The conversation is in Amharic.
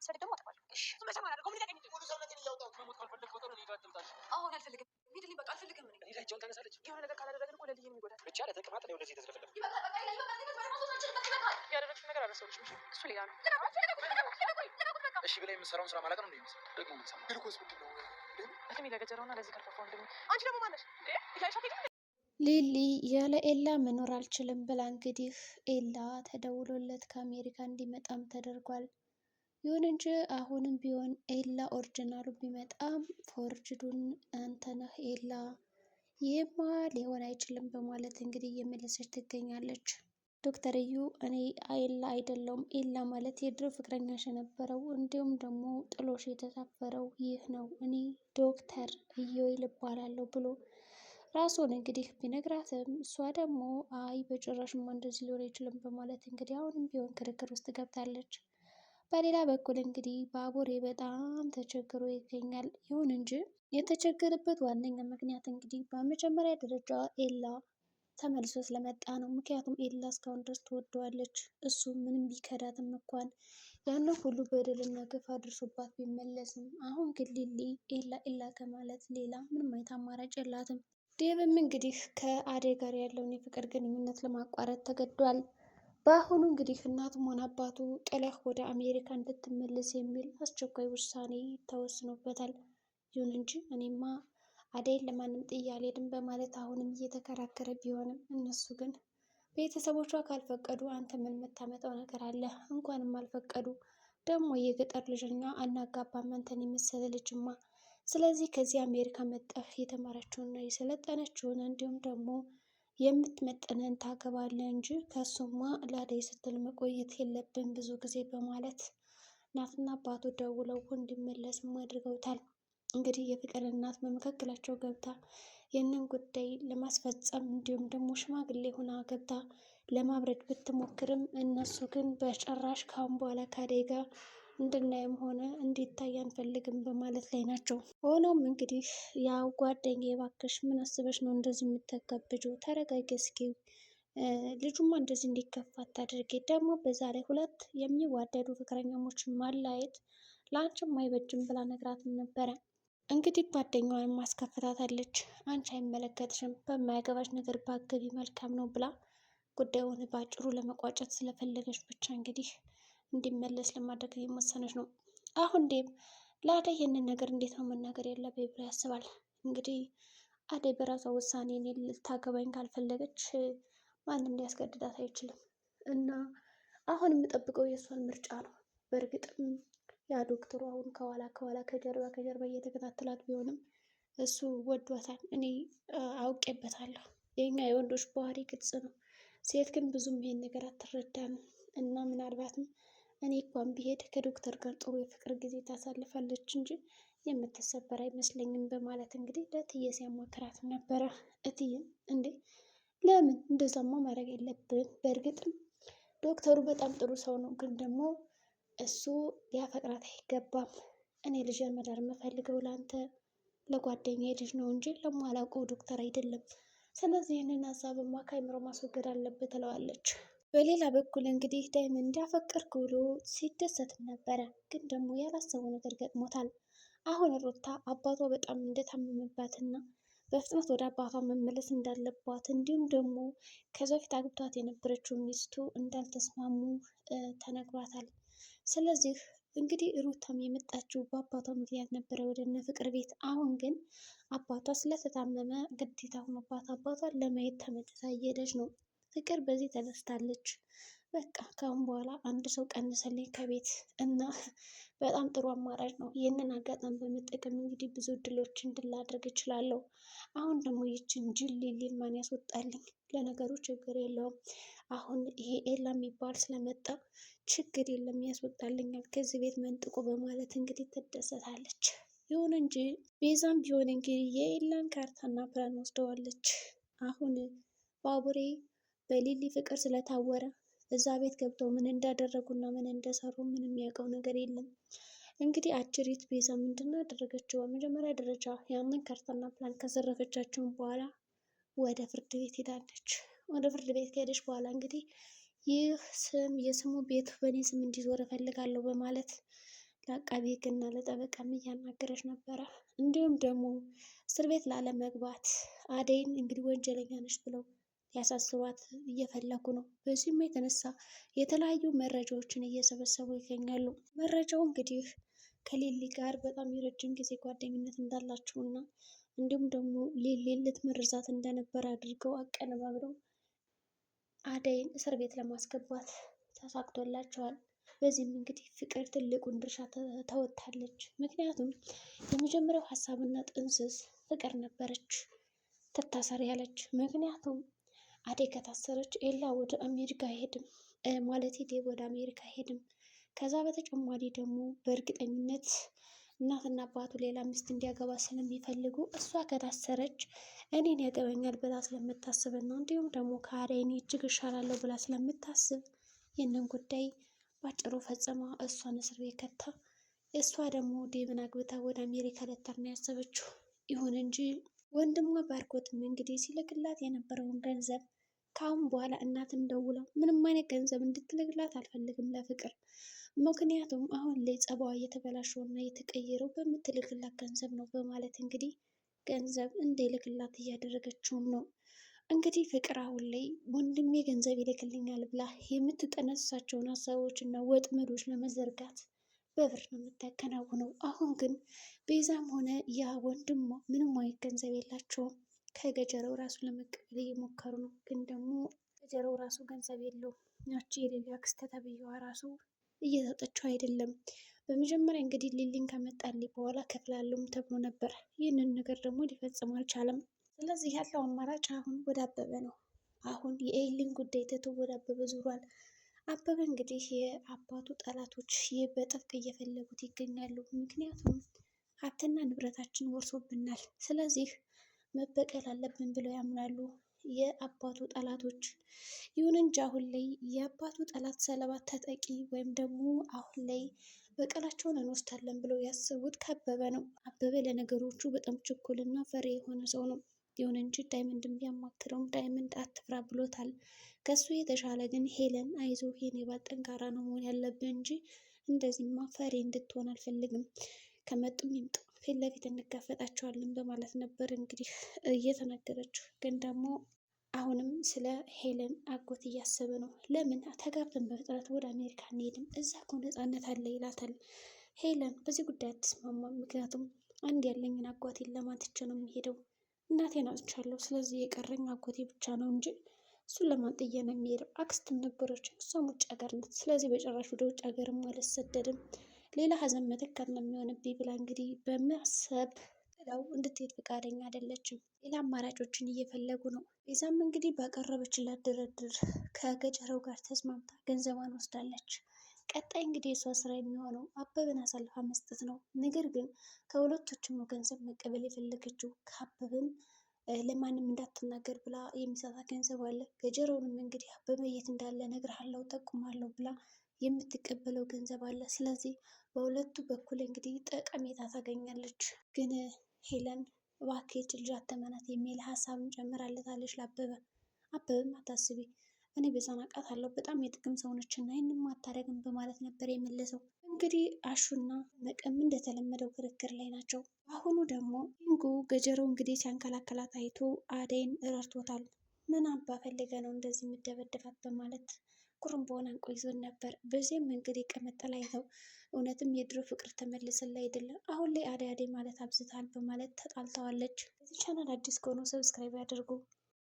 ስፈልግ ደግሞ አጠፋለሁ። እሺ መቼም አላደርገውም። ልቀቀኝ። ሙሉ ሰውነቴን እያወጣሁት መሞት ካልፈለግ በጣም እኔ ጋር አትምጣሽ። አሁን አልፈልግም። ሂድልኝ በቃ አልፈልግም። እኔ ላይ እጇን ታነሳለች። የሆነ ነገር ካላደረግን እኮ ለልዬን የሚጎዳት ብቻ ለተቅማጥ ነው እንደዚህ የተዝረፈለፈ። ይበቃል በቃ ያደረግሽው ነገር አልረሳሁሽም። እሱ ሌላ ነው። እሺ ብላ የምትሰራውን ስራ ማለት ነው እንደሚመስል ደግሞ ምን ሰማ ግልኮስ ምንድን ነው እድሜ ለገጀራውና ለዚህ ከርፋፋ ወንድሜ። አንቺ ደግሞ ማነሽ? ሊሊ ያለ ኤላ መኖር አልችልም ብላ እንግዲህ ኤላ ተደውሎለት ከአሜሪካ እንዲመጣም ተደርጓል። ይሁን እንጂ አሁንም ቢሆን ኤላ ኦሪጂናሉ ቢመጣም ፎርጅዱን አንተ ነህ ኤላ፣ ይህማ ሊሆን አይችልም በማለት እንግዲህ እየመለሰች ትገኛለች። ዶክተር እዩ እኔ ኤላ አይደለውም፣ ኤላ ማለት የድሮ ፍቅረኛሽ የነበረው እንዲሁም ደግሞ ጥሎሽ የተሳፈረው ይህ ነው፣ እኔ ዶክተር ኢዮኤል እባላለሁ ብሎ ራሱን እንግዲህ ቢነግራትም እሷ ደግሞ አይ በጭራሽማ እንደዚህ ሊሆን አይችልም በማለት እንግዲህ አሁንም ቢሆን ክርክር ውስጥ ገብታለች። በሌላ በኩል እንግዲህ ባቡሬ በጣም ተቸግሮ ይገኛል። ይሁን እንጂ የተቸገረበት ዋነኛ ምክንያት እንግዲህ በመጀመሪያ ደረጃ ኤላ ተመልሶ ስለመጣ ነው። ምክንያቱም ኤላ እስካሁን ድረስ ትወደዋለች። እሱ ምንም ቢከዳትም እንኳን ያንን ሁሉ በደልና ግፍ አድርሶባት ቢመለስም አሁን ግን ሊሊ ኤላ ኤላ ከማለት ሌላ ምንም አይነት አማራጭ የላትም። ዴብም እንግዲህ ከአደይ ጋር ያለውን የፍቅር ግንኙነት ለማቋረጥ ተገዷል። በአሁኑ እንግዲህ እናቱም ሆነ አባቱ ጥለህ ወደ አሜሪካ እንድትመለስ የሚል አስቸኳይ ውሳኔ ተወስኖበታል። ይሁን እንጂ እኔማ አደይን ለማንም ጥዬ አልሄድም በማለት አሁንም እየተከራከረ ቢሆንም እነሱ ግን ቤተሰቦቿ ካልፈቀዱ አንተ ምን የምታመጣው ነገር አለ? እንኳንም አልፈቀዱ ደግሞ የገጠር ልጅኛ አናጋባም አንተን የመሰለ ልጅማ። ስለዚህ ከዚህ አሜሪካ መጠህ የተማረችውና የሰለጠነችውን እንዲሁም ደግሞ የምትመጥነን ታገባለህ እንጂ ከሱማ ለአደይ ስትል መቆየት የለብን ብዙ ጊዜ በማለት እናትና አባቱ ደውለው እንዲመለስም አድርገውታል። እንግዲህ የፍቅር እናት በመካከላቸው ገብታ ይህንን ጉዳይ ለማስፈጸም እንዲሁም ደግሞ ሽማግሌ ሆና ገብታ ለማብረድ ብትሞክርም እነሱ ግን በጭራሽ ካሁን በኋላ ከአደይ ጋር እንድናይም ሆነ እንዲታይ አንፈልግም በማለት ላይ ናቸው። ሆኖም እንግዲህ ያው ጓደኛዬ እባክሽ ምን አስበሽ ነው እንደዚህ የምትጋብጂው? ተረጋጊ እስኪ፣ ልጁማ እንደዚህ እንዲከፋ አታድርጊ። ደግሞ በዛ ላይ ሁለት የሚዋደዱ ፍቅረኛሞችን ማላየት ለአንቺም አይበጅም ብላ ነግራትም ነበረ። እንግዲህ ጓደኛዋን ማስከፍታታለች። አንቺ አይመለከትሽም፣ በማያገባሽ ነገር ባገቢ መልካም ነው ብላ ጉዳዩን ባጭሩ ለመቋጨት ስለፈለገች ብቻ እንግዲህ እንዲመለስ ለማድረግ እየወሰነች ነው። አሁን ዴብ ለአደይ ይህንን ነገር እንዴት ነው መናገር ያለብኝ ብሎ ያስባል። እንግዲህ አደይ በራሷ ውሳኔ እኔ ልታገባኝ ካልፈለገች ማንም ሊያስገድዳት አይችልም እና አሁን የምጠብቀው የእሷን ምርጫ ነው። በእርግጥም ያ ዶክተሩ አሁን ከኋላ ከጀርባ እየተከታተላት ቢሆንም እሱ ወዷታል። እኔ አውቄበታለሁ። የኛ የወንዶች ባህሪ ግልጽ ነው። ሴት ግን ብዙም ይሄን ነገር አትረዳም እና ምናልባትም እኔ እንኳን ቢሄድ ከዶክተር ጋር ጥሩ የፍቅር ጊዜ ታሳልፋለች እንጂ የምትሰበር አይመስለኝም በማለት እንግዲህ ለእትዬ ሲያማክራት ነበረ። እትዬም እንዴ ለምን እንደዛማ ማድረግ የለብን። በእርግጥም ዶክተሩ በጣም ጥሩ ሰው ነው፣ ግን ደግሞ እሱ ሊያፈቅራት አይገባም። እኔ ልጅን መዳር የምፈልገው ለአንተ ለጓደኛዬ ልጅ ነው እንጂ ለማላውቀው ዶክተር አይደለም። ስለዚህ ይህንን ሀሳብማ ከአይምሮ ማስወገድ አለብህ ትለዋለች። በሌላ በኩል እንግዲህ ዳይመንድ እንዳፈቀርክ ብሎ ሲደሰትም ነበረ፣ ግን ደግሞ ያላሰበው ነገር ገጥሞታል። አሁን ሩታ አባቷ በጣም እንደታመመባትና በፍጥነት ወደ አባቷ መመለስ እንዳለባት እንዲሁም ደግሞ ከዛ በፊት አግብቷት የነበረችው ሚስቱ እንዳልተስማሙ ተነግሯታል። ስለዚህ እንግዲህ ሩታም የመጣችው በአባቷ ምክንያት ነበረ ወደ እነ ፍቅር ቤት። አሁን ግን አባቷ ስለተታመመ ግዴታ ሆኖባት አባቷን ለማየት ተመልሳ እየሄደች ነው። ፍቅር በዚህ ተነስታለች። በቃ ካሁን በኋላ አንድ ሰው ቀንሰልኝ ከቤት እና በጣም ጥሩ አማራጭ ነው። ይህንን አጋጣሚ በመጠቀም እንግዲህ ብዙ እድሎችን ድል ላደርግ እችላለሁ። አሁን ደግሞ ይችን ጅል ሊሊን ማን ያስወጣልኝ? ለነገሩ ችግር የለውም። አሁን ይሄ ኤላ የሚባል ስለመጣ ችግር የለም ያስወጣልኛል ከዚህ ቤት መንጥቆ በማለት እንግዲህ ትደሰታለች። ይሁን እንጂ ቤዛም ቢሆን እንግዲህ የኤላን ካርታና ፕላን ወስደዋለች። አሁን ባቡሬ በሊሊ ፍቅር ስለታወረ እዛ ቤት ገብተው ምን እንዳደረጉና ምን እንደሰሩ ምንም የሚያውቀው ነገር የለም። እንግዲህ አጭሪት ቤዛ ምንድን ነው ያደረገችው? በመጀመሪያ ደረጃ ያንን ካርታና ፕላን ከዘረፈቻቸውን በኋላ ወደ ፍርድ ቤት ሄዳለች። ወደ ፍርድ ቤት ከሄደች በኋላ እንግዲህ ይህ ስም የስሙ ቤት በእኔ ስም እንዲዞር እፈልጋለሁ በማለት ለአቃቤ ሕግና ለጠበቃም እያናገረች ነበረ። እንዲሁም ደግሞ እስር ቤት ላለመግባት አደይን እንግዲህ ወንጀለኛ ነች ብለው ሊያሳስሯት እየፈለጉ ነው። በዚህም የተነሳ የተለያዩ መረጃዎችን እየሰበሰቡ ይገኛሉ። መረጃው እንግዲህ ከሊሊ ጋር በጣም የረጅም ጊዜ ጓደኝነት እንዳላቸው እና እንዲሁም ደግሞ ሊሊን ልትመርዛት እንደነበር አድርገው አቀነባብረው አደይን እስር ቤት ለማስገባት ተሳክቶላቸዋል። በዚህም እንግዲህ ፍቅር ትልቁን ድርሻ ተወጥታለች። ምክንያቱም የመጀመሪያው ሀሳብና ጥንስስ ፍቅር ነበረች ትታሰር ያለች። ምክንያቱም አደይ ከታሰረች ኤላ ወደ አሜሪካ አይሄድም ማለት ዴቭ ወደ አሜሪካ አይሄድም። ከዛ በተጨማሪ ደግሞ በእርግጠኝነት እናትና አባቱ ሌላ ሚስት እንዲያገባ ስለሚፈልጉ እሷ ከታሰረች እኔን ያገበኛል ብላ ስለምታስብ እና እንዲሁም ደግሞ ከአደይ እኔ እጅግ እሻላለሁ ብላ ስለምታስብ ይህንን ጉዳይ ባጭሩ ፈጽማ እሷን እስር ቤት ከታ እሷ ደግሞ ዴቭን አግብታ ወደ አሜሪካ ልትሄድ ነው ያሰበችው። ይሁን እንጂ ወንድሟ ባርኮትም እንግዲህ ሲልክላት የነበረውን ገንዘብ ከአሁን በኋላ እናትን ደውለው ምንም አይነት ገንዘብ እንድትልክላት አልፈልግም ለፍቅር፣ ምክንያቱም አሁን ላይ ጸባዋ እየተበላሸው እና የተቀየረው በምትልክላት ገንዘብ ነው በማለት እንግዲህ ገንዘብ እንዲልክላት እያደረገችውም ነው። እንግዲህ ፍቅር አሁን ላይ ወንድሜ ገንዘብ ይልክልኛል ብላ የምትጠነሳቸውን ሀሳቦች እና ወጥመዶች ለመዘርጋት በብር ነው የምታከናውነው። አሁን ግን ቤዛም ሆነ ያ ወንድሟ ምንም አይነት ገንዘብ የላቸውም። ከገጀረው ራሱ ለመቀበል እየሞከሩ ነው፣ ግን ደግሞ ገጀረው ራሱ ገንዘብ የለውም። ያቺ የሌላ አክስት ተብዬዋ ራሱ እየሰጠችው አይደለም። በመጀመሪያ እንግዲህ ሊሊን ከመጣልኝ በኋላ ከፍላለሁም ተብሎ ነበር። ይህንን ነገር ደግሞ ሊፈጽም አልቻለም። ስለዚህ ያለው አማራጭ አሁን ወደ አበበ ነው። አሁን የኤሊን ጉዳይ ትቶ ወደ አበበ ዙሯል። አበበ እንግዲህ የአባቱ ጠላቶች በጥብቅ እየፈለጉት ይገኛሉ። ምክንያቱም ሀብትና ንብረታችን ወርሶብናል፣ ስለዚህ መበቀል አለብን ብለው ያምናሉ የአባቱ ጠላቶች። ይሁን እንጂ አሁን ላይ የአባቱ ጠላት ሰለባ ተጠቂ ወይም ደግሞ አሁን ላይ በቀላቸውን እንወስዳለን ብለው ያሰቡት ከአበበ ነው። አበበ ለነገሮቹ በጣም ችኩልና ፈሪ የሆነ ሰው ነው። ይሁን እንጂ ዳይመንድን ቢያማክረውም ዳይመንድ አትፍራ ብሎታል። ከሱ የተሻለ ግን ሄለን አይዞህ የኔ ባል ጠንካራ ነው መሆን ያለብህ እንጂ እንደዚህማ ፈሪ እንድትሆን አልፈልግም፣ ከመጡም ይምጡ ፊት ለፊት እንጋፈጣቸዋለን በማለት ነበር እንግዲህ እየተናገረችው። ግን ደግሞ አሁንም ስለ ሄለን አጎት እያሰበ ነው። ለምን ተጋብተን በፍጥነት ወደ አሜሪካ እንሄድም? እዛ እኮ ነፃነት አለ ይላታል። ሄለን በዚህ ጉዳይ አትስማማም። ምክንያቱም አንድ ያለኝን አጓቴን ለማትቼ ነው የሚሄደው፣ እናቴን አጥቻለሁ። ስለዚህ የቀረኝ አጎቴ ብቻ ነው እንጂ እሱን ለማን ጥዬ ነው የሚሄደው? አክስትም ነበረች፣ እሷም ውጭ ሀገር ናት። ስለዚህ በጭራሽ ወደ ውጭ ሀገርም አልሰደድም፣ ሌላ ሀዘን መተካት ነው የሚሆንብኝ ብላ እንግዲህ በማሰብ ጥላው እንድትሄድ ፈቃደኛ አይደለችም። ሌላ አማራጮችን እየፈለጉ ነው። ቤዛም እንግዲህ ባቀረበችላት ድርድር ከገጀረው ጋር ተስማምታ ገንዘቧን ወስዳለች። ቀጣይ እንግዲህ የሷ ስራ የሚሆነው አበበን አሳልፋ መስጠት ነው። ነገር ግን ከሁለቶችም ነው ገንዘብ መቀበል የፈለገችው። ከአበበም ለማንም እንዳትናገር ብላ የሚሰጣት ገንዘብ አለ። ገጀረውንም እንግዲህ አበበ የት እንዳለ እነግርሃለሁ፣ ጠቁማለሁ ብላ የምትቀበለው ገንዘብ አለ። ስለዚህ በሁለቱ በኩል እንግዲህ ጠቀሜታ ታገኛለች። ግን ሄለን እባክህ ልጅ አተመናት የሚል ሀሳብን ጨምራለታለች ለአበበ። አበበም አታስቢ እኔ በዛን አውቃታለሁ በጣም የጥቅም ሰውነች እና ይህንም አታደርግም በማለት ነበር የመለሰው። እንግዲህ አሹና መቀም እንደተለመደው ክርክር ላይ ናቸው። አሁኑ ደግሞ ኪንጉ ገጀረው እንግዲህ ሲያንከላከላት አይቶ አደይን ረድቶታል። ምን አባ ፈልገ ነው እንደዚህ የምደበደባት በማለት ቁርምቦን አንቆ ይዞን ነበር። በዚህም እንግዲህ ቅምጥል አይተው እውነትም የድሮ ፍቅር ተመልስላ አይደለም አሁን ላይ አደይ አደይ ማለት አብዝታል በማለት ተጣልተዋለች። በዚህ ቻናል አዲስ ከሆኑ ሰብስክራይብ ያደርጉ።